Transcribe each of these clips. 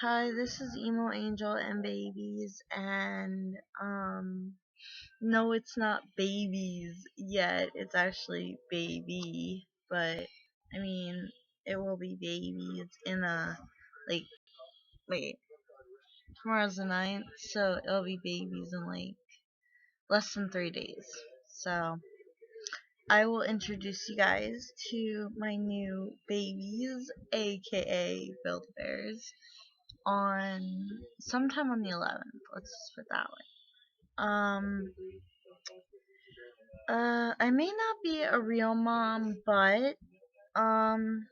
Hi, this is Emo Angel and Babies, and no, it's not babies yet. It's actually baby, but I mean, it will be baby. It's in like, wait, tomorrow's the ninth, so it'll be babies in like less than 3 days. So I will introduce you guys to my new babies, aka Build Bears, on sometime on the 11th. Let's just put it that way. I may not be a real mom, but um,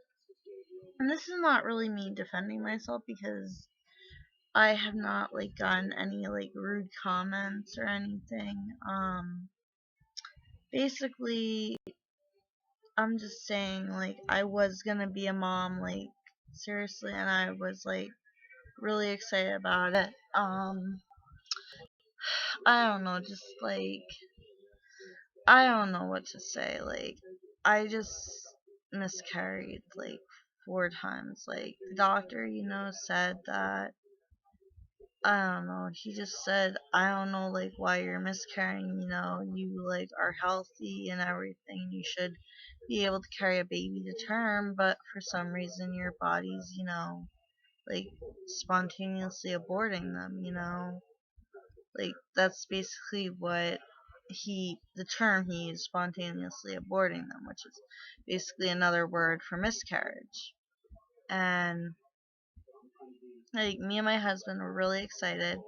and this is not really me defending myself because I have not like gotten any like rude comments or anything. Basically, I'm just saying like I was gonna be a mom, like seriously, and I was like really excited about it. I don't know, just like I don't know what to say. Like, I just miscarried like 4 times. Like, the doctor, said that, I don't know, he just said, I don't know, like, why you're miscarrying, you, like, are healthy and everything. You should be able to carry a baby to term, but for some reason your body's, like, spontaneously aborting them. Like, that's basically what the term he used, spontaneously aborting them, which is basically another word for miscarriage. And, like, me and my husband were really excited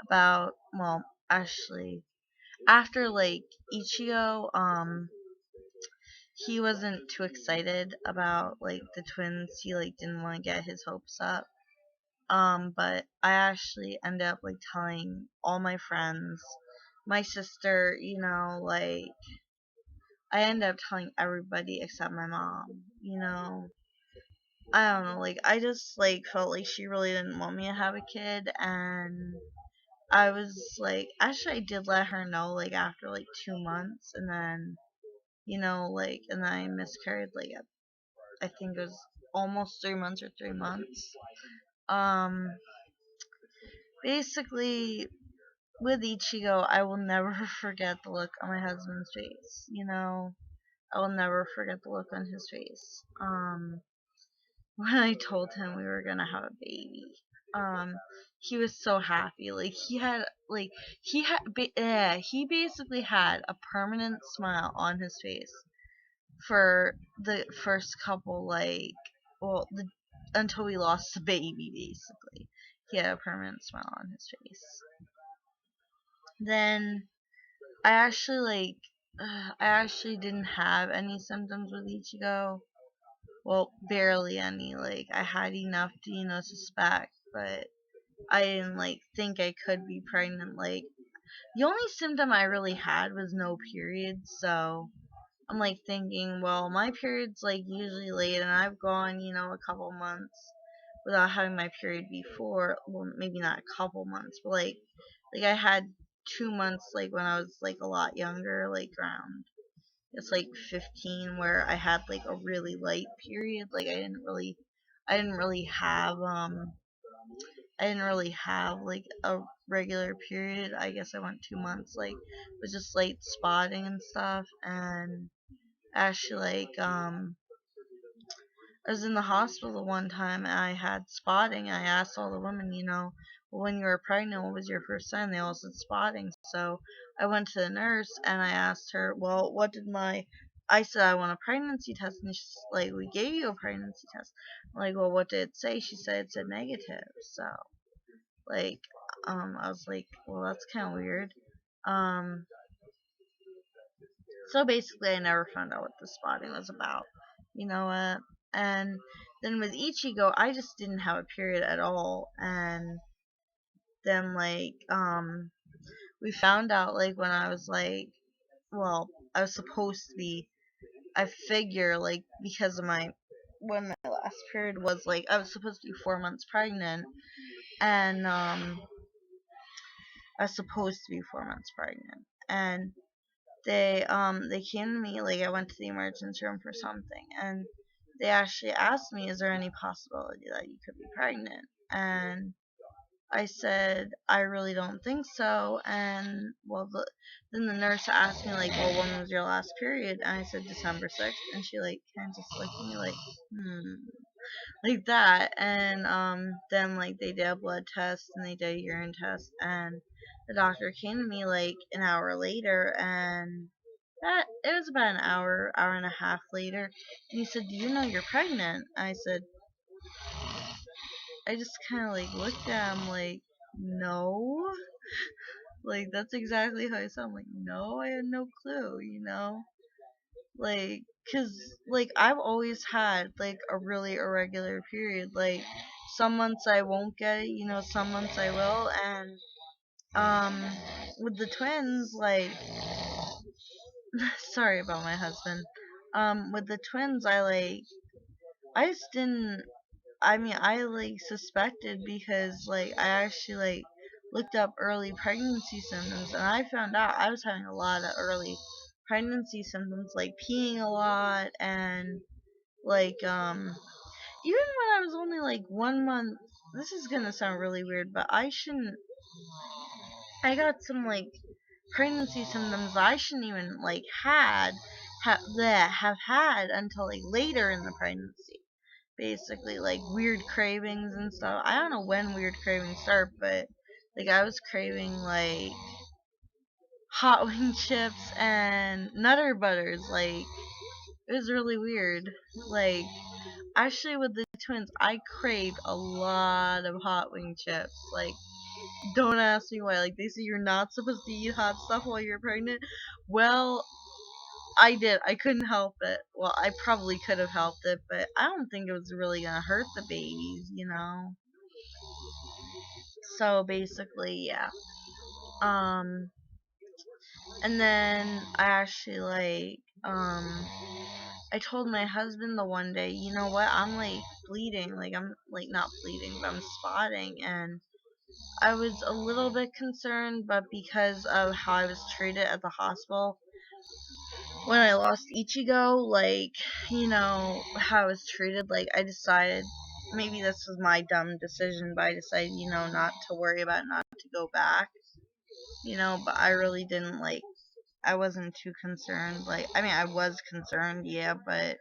about, well, actually, after, like, Ichigo, he wasn't too excited about, like, the twins. He, like, didn't want to get his hopes up. But I actually ended up like telling all my friends, my sister, like I ended up telling everybody except my mom. I don't know, like I just like felt like she really didn't want me to have a kid, and I was like, actually I did let her know like after like 2 months, and then like, and then I miscarried like I think it was almost 3 months or 3 months. Um, Basically, with Ichigo, I will never forget the look on my husband's face. I will never forget the look on his face. When I told him we were gonna have a baby. He was so happy. Like he basically had a permanent smile on his face for the first couple until we lost the baby. Basically, he had a permanent smile on his face. Then I actually didn't have any symptoms with Ichigo. Well, barely any. Like, I had enough to, suspect, but I didn't, like, think I could be pregnant. Like, the only symptom I really had was no periods, so I'm, like, thinking, well, my period's, like, usually late, and I've gone, a couple months without having my period before. Well, maybe not a couple months, but, like I had 2 months, like, when I was, like, a lot younger, like, around, it's, like, 15, where I had, like, a really light period. Like, I didn't really have, like, a regular period. I guess I went 2 months, like, with just light spotting and stuff, and actually, like, I was in the hospital one time and I had spotting. I asked all the women, well, when you were pregnant, what was your first sign? They all said spotting. So I went to the nurse and I asked her, well, I said I want a pregnancy test, and she's like, we gave you a pregnancy test. I'm like, well, what did it say? She said it said negative. So, like, I was like, well, that's kind of weird. Um, so basically, I never found out what the spotting was about. You know what? And then with Ichigo, I just didn't have a period at all. And then, like, we found out, like, when I was, like, well, I was supposed to be, I figure, like, because of when my last period was, like, I was supposed to be 4 months pregnant. And, I was supposed to be 4 months pregnant. And they came to me, like, I went to the emergency room for something, and they actually asked me, is there any possibility that you could be pregnant? And I said, I really don't think so. And well, then the nurse asked me like, well, when was your last period? And I said December 6th. And she like kind of just looked at me like, like that. And then like they did a blood test and they did a urine test, and the doctor came to me like an hour later, and that it was about an hour and a half later, and he said, "Do you know you're pregnant?" I said, I just kind of like looked at him like, no, like that's exactly how I sound. Like, no, I had no clue, like, cause like I've always had like a really irregular period. Like some months I won't get it, some months I will, and um, with the twins, like, sorry about my husband. With the twins, I just didn't. I mean, I like suspected because like I actually like looked up early pregnancy symptoms, and I found out I was having a lot of early pregnancy symptoms, like peeing a lot, and like even when I was only like 1 month. This is gonna sound really weird, but I shouldn't. I got some like pregnancy symptoms that I shouldn't even like have had until like later in the pregnancy. Basically, like weird cravings and stuff. I don't know when weird cravings start, but like I was craving like hot wing chips and Nutter Butters. Like it was really weird. Like actually with the twins, I craved a lot of hot wing chips. Like don't ask me why. Like they say you're not supposed to eat hot stuff while you're pregnant. Well, I did. I couldn't help it. Well, I probably could have helped it, but I don't think it was really gonna hurt the babies. So basically, yeah. Um, and then I actually I told my husband the one day, you know what? I'm like bleeding. Like I'm like not bleeding, but I'm spotting, and I was a little bit concerned, but because of how I was treated at the hospital when I lost Ichigo, like, how I was treated, like, I decided maybe this was my dumb decision, but I decided, not to worry about not to go back, but I really didn't, like, I wasn't too concerned. Like, I mean, I was concerned, yeah, but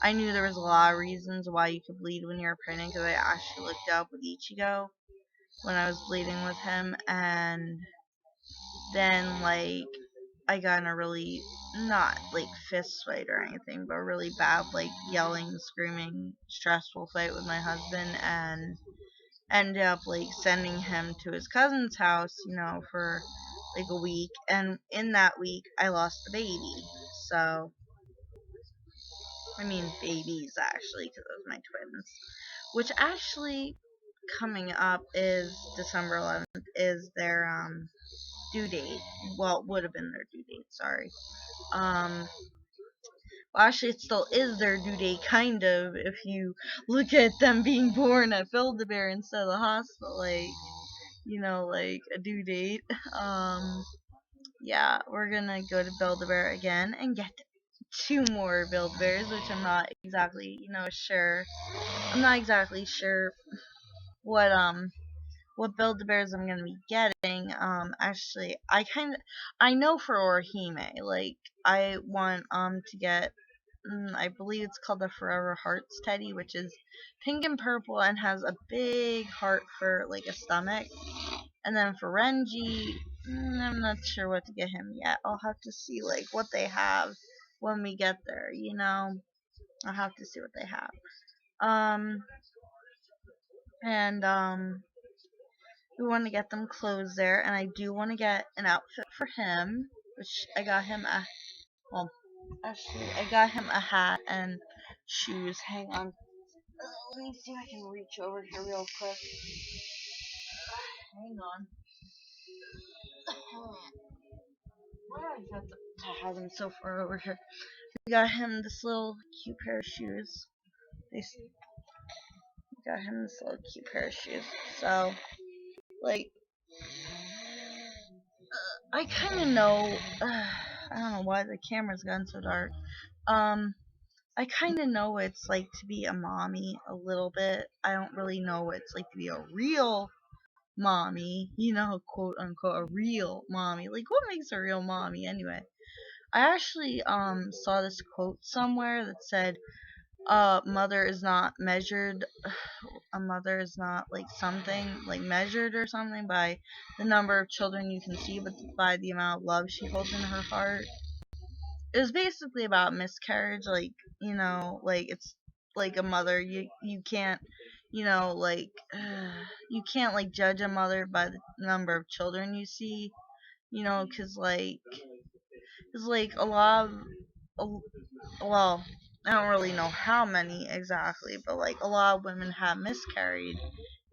I knew there was a lot of reasons why you could bleed when you're pregnant because I actually looked up with Ichigo when I was bleeding with him, and then like I got in a really not like fist fight or anything, but a really bad like yelling, screaming, stressful fight with my husband, and ended up like sending him to his cousin's house, for like a week, and in that week I lost the baby. So I mean babies actually because it was my twins, which actually coming up is December 11th is their due date. Well, it would have been their due date. Sorry. Um. Well, actually, it still is their due date, kind of. If you look at them being born at Build-A-Bear instead of the hospital, like like a due date. Um. Yeah, we're gonna go to Build-A-Bear again and get two more Build-Bears, which I'm not exactly, sure. I'm not exactly sure what what Build-A-Bears I'm gonna be getting. Actually, I know for Orihime, like I want to get, I believe it's called the Forever Hearts Teddy, which is pink and purple and has a big heart for like a stomach. And then for Renji, I'm not sure what to get him yet. I'll have to see like what they have when we get there. I'll have to see what they have. Um, and we want to get them clothes there, and I do want to get an outfit for him, which I got him well, actually, I got him a hat and shoes. Hang on. Let me see if I can reach over here real quick. Hang on. Why did I have to have him so far over here? We got him this little cute pair of shoes. They got him this little cute pair of shoes. So, like, I kind of know. I don't know why the camera's gotten so dark. Um, I kind of know what it's like to be a mommy a little bit. I don't really know what it's like to be a real mommy, quote unquote, a real mommy. Like, what makes a real mommy anyway? I actually saw this quote somewhere that said, mother is not measured, a mother is not like something like measured or something by the number of children you can see, but by the amount of love she holds in her heart. It was basically about miscarriage, like, like it's like a mother, you can't, like, you can't like judge a mother by the number of children you see, because like a lot of, well, I don't really know how many exactly, but like a lot of women have miscarried,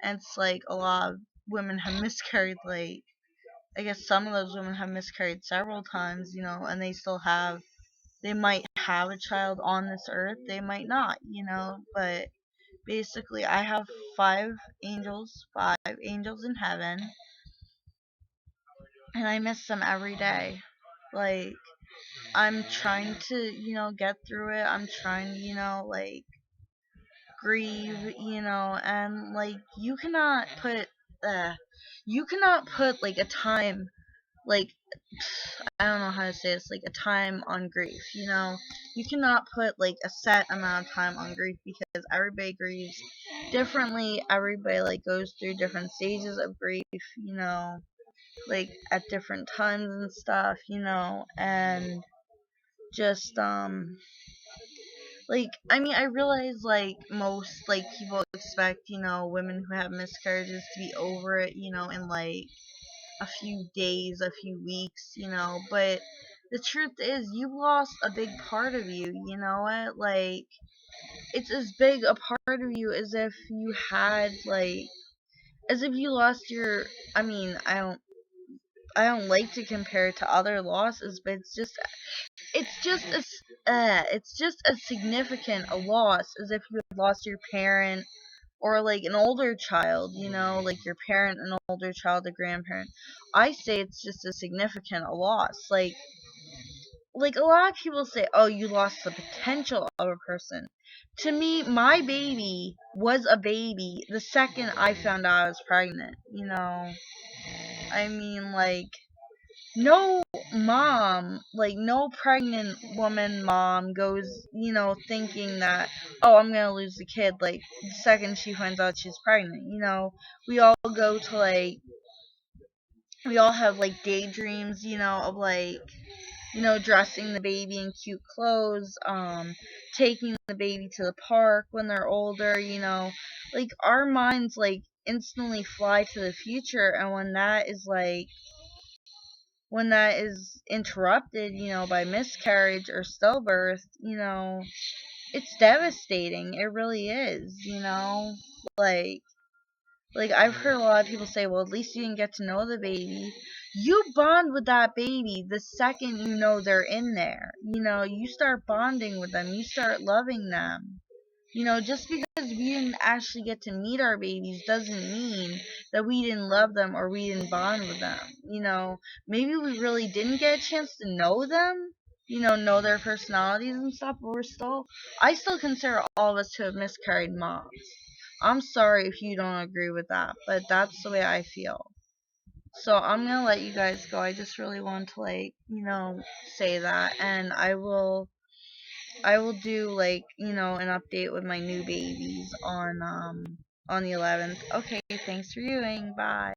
and it's like a lot of women have miscarried, like, I guess some of those women have miscarried several times, and they might have a child on this earth, they might not, but basically I have five angels in heaven, and I miss them every day. Like, I'm trying to, get through it. I'm trying to, like, grieve, and like uh you cannot put like a time, like, I don't know how to say this, like a time on grief, you cannot put like a set amount of time on grief because everybody grieves differently. Everybody like goes through different stages of grief, like at different times and stuff, and just like, I mean, I realize like most like people expect, women who have miscarriages to be over it, in like a few days, a few weeks, but the truth is you lost a big part of you, you know what? Like, it's as big a part of you as if you had like, as if you lost your, I mean, I don't like to compare it to other losses, but it's just as significant a loss as if you had lost your parent or like an older child, like your parent, an older child, a grandparent. I say it's just as significant a loss. Like a lot of people say, "Oh, you lost the potential of a person." To me, my baby was a baby the second I found out I was pregnant. I mean, like, no mom, like no pregnant woman mom goes, thinking that, oh, I'm gonna lose the kid like the second she finds out she's pregnant. We all go to like, we all have like daydreams, of like, dressing the baby in cute clothes, taking the baby to the park when they're older, like our minds like instantly fly to the future, and when that is interrupted, by miscarriage or stillbirth, it's devastating. It really is, like like I've heard a lot of people say, well, at least you didn't get to know the baby. You bond with that baby the second you know they're in there. You start bonding with them. You start loving them. Just because we didn't actually get to meet our babies doesn't mean that we didn't love them or we didn't bond with them. Maybe we really didn't get a chance to know them, know their personalities and stuff, but I still consider all of us to have miscarried moms. I'm sorry if you don't agree with that, but that's the way I feel. So I'm gonna let you guys go. I just really want to like, say that, and I will do like, an update with my new babies on the 11th. Okay, thanks for viewing. Bye.